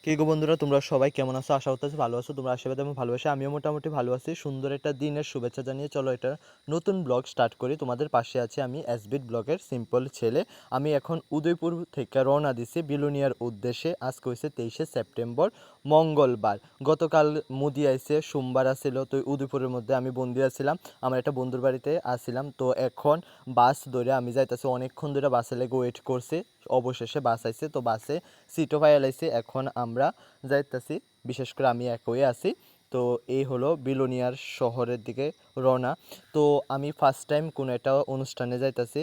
কি গো বন্ধুরা, তোমরা সবাই কেমন আছো? আশা করতেছি ভালো আছো। তোমরা আশীর্বাদ এবং ভালোবাসা, আমিও মোটামুটি ভালো আছি। সুন্দর একটা দিনের শুভেচ্ছা জানিয়ে চলো এটা নতুন ব্লগ স্টার্ট করি। তোমাদের পাশে আছি আমি, এসবিট ব্লগের সিম্পল ছেলে। আমি এখন উদয়পুর থেকে রওনা দিছি বিলোনিয়ার উদ্দেশ্যে। আজকে হয়েছে 23শে সেপ্টেম্বর, মঙ্গলবার। গতকাল মুদি আইছে, সোমবার আসছিল, তো উদয়পুরের মধ্যে আমি বন্দি আছিলাম। আমার একটা বন্ধুর বাড়িতে আসছিলাম। তো এখন বাস ধরে আমি যাইতেছি। অনেকক্ষণ ধরে বাসে লেগে ওয়েট করছি, অবশেষে বাস আইছে। তো বাসে সিটও পাইয়া লাইছি। এখন আমরা যাইতেছি, বিশেষ করে আমি একই আছি। তো এই হলো বিলোনিয়ার শহরের দিকে রওনা। তো আমি ফার্স্ট টাইম কোনো একটা অনুষ্ঠানে যাইতেছি।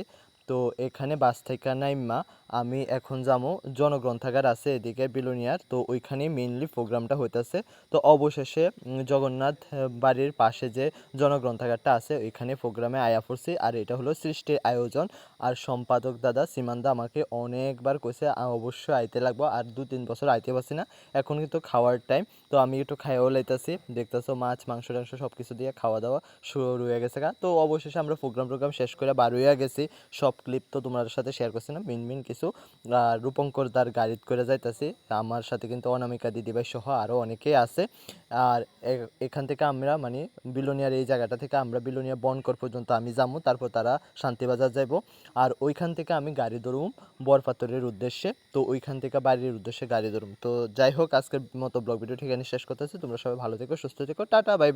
তো এখানে বাস থেকে নাইমা আমি এখন যাবো, জনগ্রন্থাগার আছে এদিকে বিলোনিয়ার, তো ওইখানে মেইনলি প্রোগ্রামটা হইতেছে। তো অবশেষে জগন্নাথ বাড়ির পাশে যে জনগ্রন্থাগারটা আছে ওইখানে প্রোগ্রামে আয়া পড়ছি। আর এটা হলো সৃষ্টির আয়োজন। আর সম্পাদক দাদা সীমান্দা আমাকে অনেকবার কইছে অবশ্যই আইতে লাগবো, আর 2-3 বছর আইতে পারছি না। এখন কিন্তু খাওয়ার টাইম, তো আমি একটু খাইয়াও লাইতাছি। দেখতেছো মাছ মাংস টাংস সব কিছু দিয়ে খাওয়া দাওয়া শুরু হয়ে গেছে গা। তো অবশেষে আমরা প্রোগ্রাম শেষ করে বার হইয়া গেছি। সব ক্লিপ তো তোমার সাথে শেয়ার করছি না, মেন কিছু। রূপঙ্কর দার গাড়িত করে যাইতাছি। আমার সাথে কিন্তু অনামিকা দিদিভাই সহ আরও অনেকেই আছে। আর এখান থেকে আমরা মানে বিলোনিয়ার এই জায়গাটা থেকে আমরা বিলোনিয়া বনকর পর্যন্ত আমি যাবো, তারপর তারা শান্তিবাজার যাইব। আর ওইখান থেকে আমি গাড়ি ধরুম বরপাথরের উদ্দেশ্যে। তো ওইখান থেকে বাড়ির উদ্দেশ্যে গাড়ি ধরুম। তো যাই হোক, আজকের মতো ব্লগ ভিডিও ঠিকানি শেষ করতেছি। তোমরা সবাই ভালো থেকো, সুস্থ থেকো, টাটা, বাই বাই।